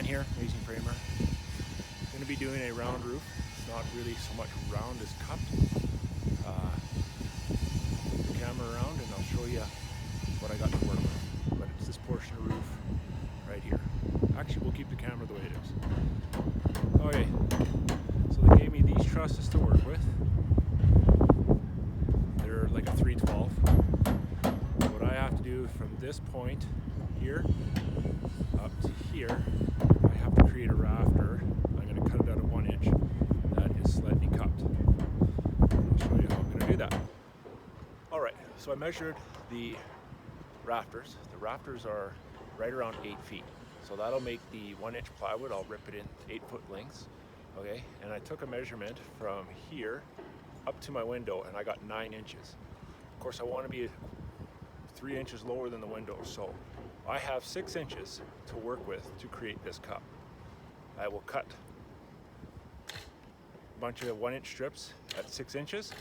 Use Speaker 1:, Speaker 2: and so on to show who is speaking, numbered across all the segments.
Speaker 1: here, Amazing Framer. I'm going to be doing a round roof. It's not really so much round as cupped. Put the camera around and I'll show you what I got to work with. But it's this portion of roof right here. Actually, we'll keep the camera the way it is. Okay, so they gave me these trusses to work with. They're like a 312. What I have to do from this point here up to here, I have to create a rafter. I'm going to cut it out of 1 inch that is slightly cupped. I'll show you how I'm going to do that. Alright, so I measured the rafters. The rafters are right around 8 feet. So that'll make the 1 inch plywood. I'll rip it in 8-foot lengths. Okay, and I took a measurement from here up to my window and I got 9 inches. Of course, I want to be 3 inches lower than the window, so I have 6 inches to work with to create this cup. I will cut a bunch of 1 inch strips at 6 inches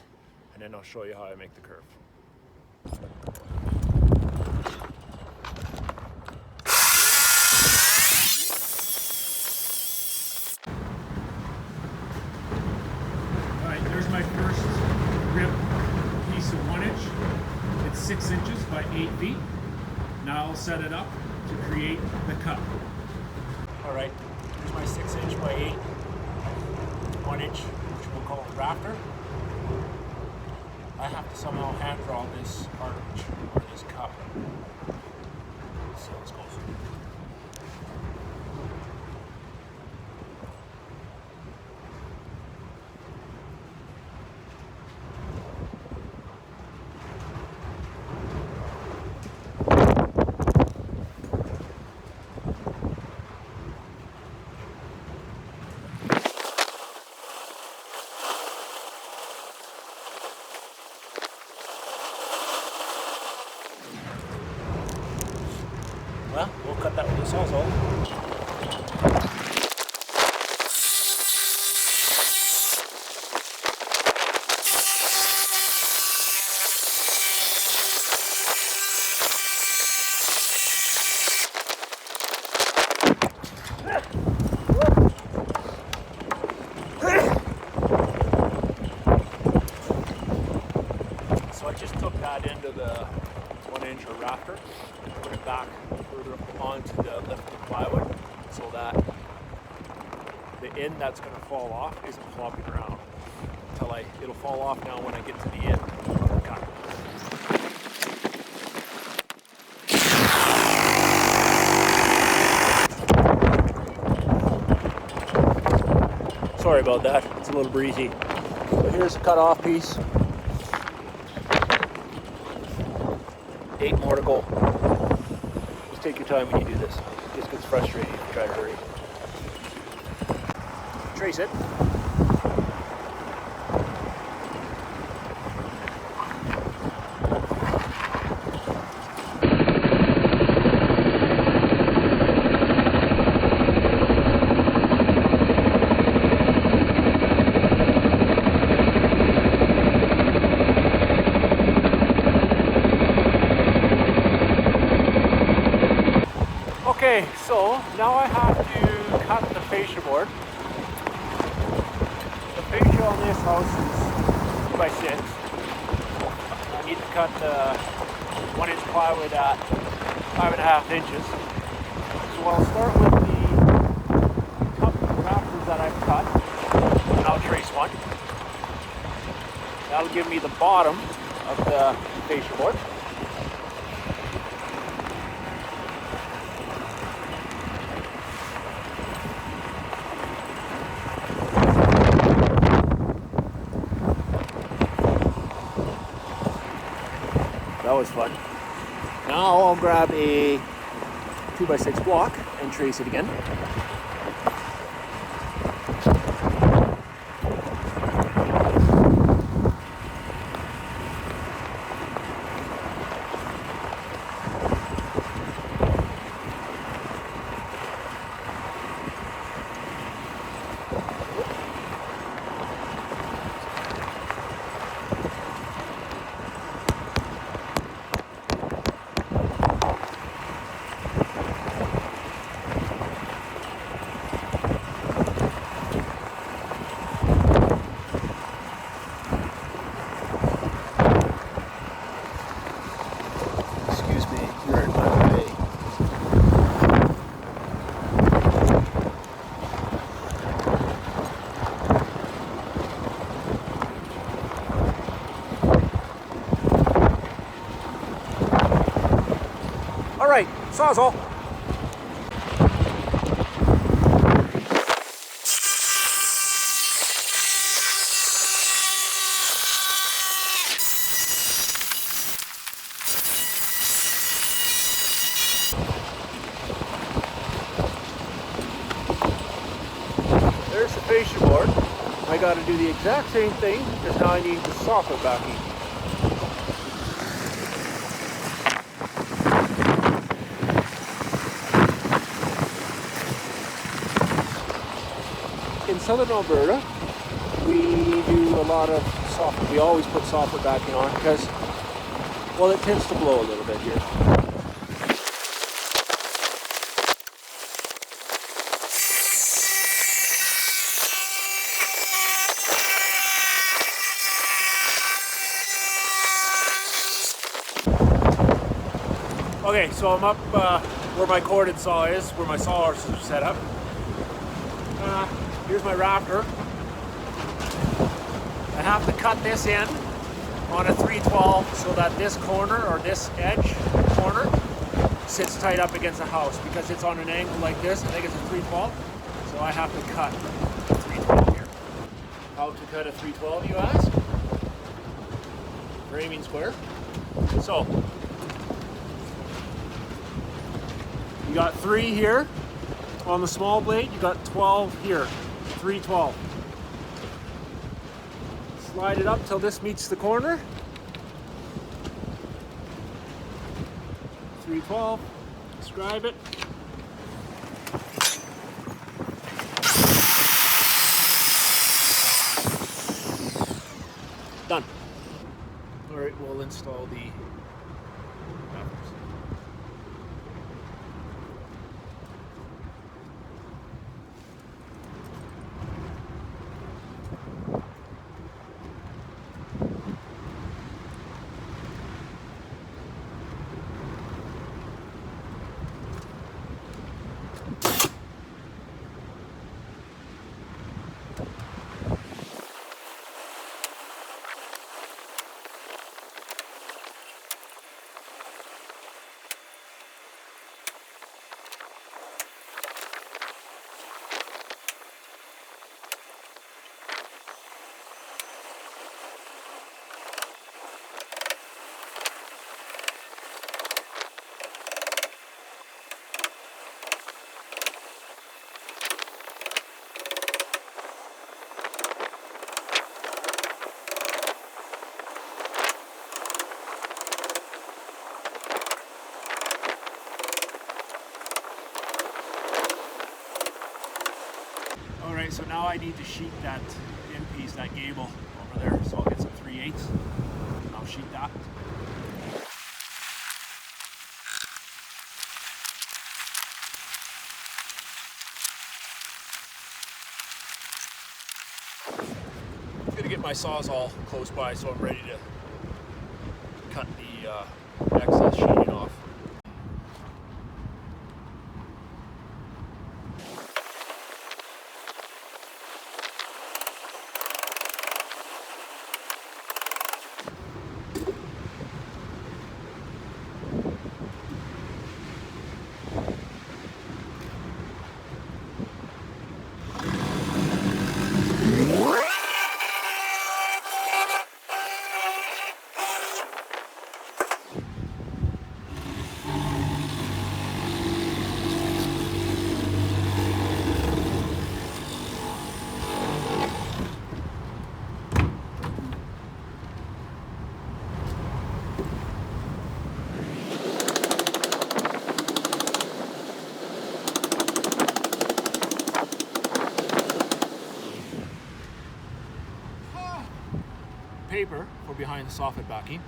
Speaker 1: and then I'll show you how I make the curve. Alright, there's my first rib piece of 1 inch. It's 6 inches by 8 feet. Now I'll set it up to create the cup. Alright, here's my 6 inch by 8, 1 inch, which we'll call a rafter. I have to somehow hand draw this arch, or this cup. So let's go. Well, we'll cut that with a sawzall. So I just took that end of the 1 inch or rafter and put it back further onto the lifted plywood so that the end that's going to fall off isn't flopping around until it'll fall off now when I get to the end of the cut. Sorry about that, it's a little breezy. But here's the cut off piece. 8 more to go. Just take your time when you do this. It just gets frustrating if you try to hurry. Trace it. Okay, so now I have to cut the fascia board. The fascia on this house is 2 by 6. I need to cut the 1 inch plywood at 5.5 inches. So I'll start with the cup rafters that I've cut, and I'll trace one. That'll give me the bottom of the fascia board. That was fun. Now I'll grab a 2 by 6 block and trace it again. Sawzall. There's the fascia board. I got to do the exact same thing because now I need the soffit backing. In southern Alberta, we do a lot of soffit. We always put soffit backing on because, well, it tends to blow a little bit here. Okay, so I'm up where my corded saw is, where my sawhorses are set up. Here's my rafter. I have to cut this in on a 312 so that this corner, or this edge corner, sits tight up against the house because it's on an angle like this. I think it's a 312, so I have to cut a 312 here. How to cut a 312, you ask? Framing square. So, you got 3 here on the small blade, you got 12 here, 312. Slide it up till this meets the corner. 312, scribe it. Done. All right, we'll install the rafters. Alright, so now I need to sheet that end piece, that gable over there. So I'll get some 3/8 and I'll sheet that. I'm gonna get my sawzall close by so I'm ready to cut the excess sheeting off. Paper for behind the soffit backing.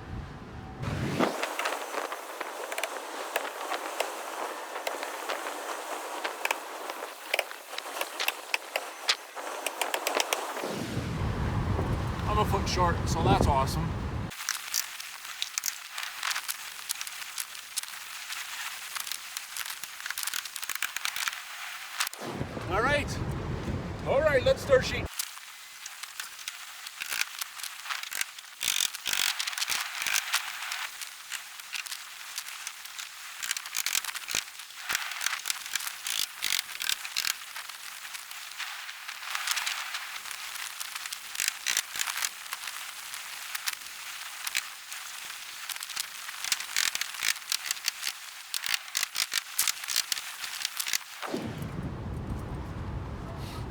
Speaker 1: I'm a foot short, so that's awesome. All right, let's start sheeting.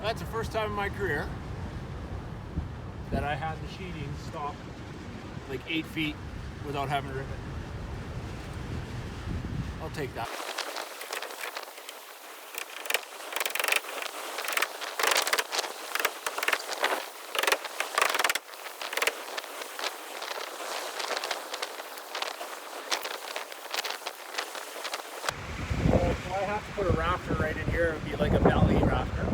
Speaker 1: That's the first time in my career that I had the sheathing stop like 8 feet without having to rip it. I'll take that. If I have to put a rafter right in here, it would be like a belly rafter.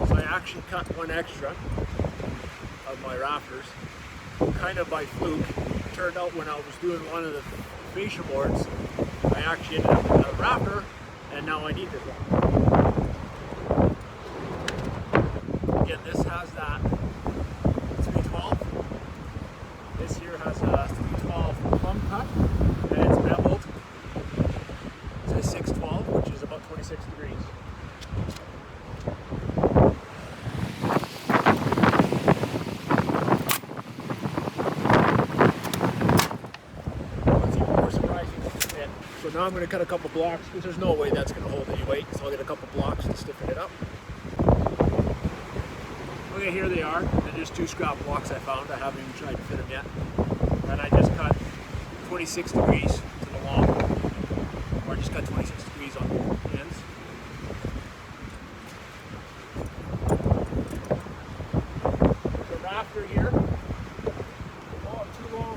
Speaker 1: So I actually cut one extra of my rafters, kind of by fluke. It turned out when I was doing one of the fascia boards, I actually ended up with a rafter, and now I need this one. Again, this has that 312. This here has a 312 plumb cut, and it's beveled. It's a 612, which is about 26 degrees. So now I'm going to cut a couple blocks because there's no way that's going to hold any weight. So I'll get a couple blocks to stiffen it up. Okay, here they are. They're just 2 scrap blocks I found. I haven't even tried to fit them yet. And I just cut 26 degrees to the long, or I just cut 26 degrees on the ends. The rafter here. Oh, too long.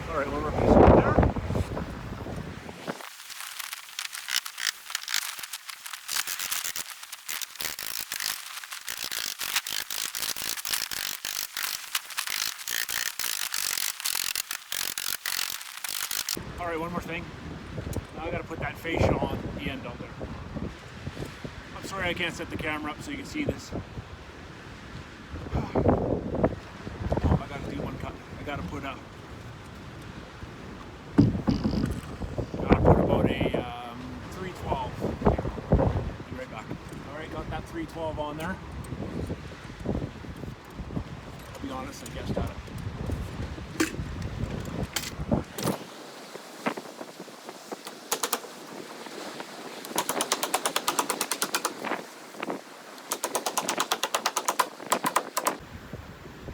Speaker 1: All right, one more piece over there. All right, one more thing. Now I gotta put that fascia on the end out there. I'm sorry I can't set the camera up so you can see this. I gotta do one cut. I gotta put about a 312 here. Be right back. All right, got that 312 on there. I'll be honest, I guessed at it.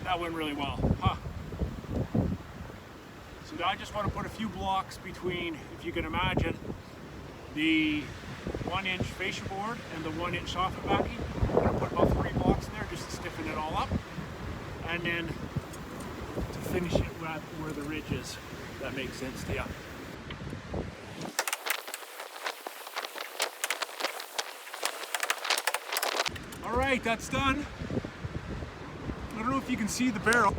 Speaker 1: That went really well, huh? So now I just want to put a few blocks between, if you can imagine, the 1-inch fascia board and the 1-inch soffit backing. I'm going to put about 3 blocks in there just to stiffen it all up. And then to finish it where the ridge is. That makes sense to you. All right, that's done. I don't know if you can see the barrel.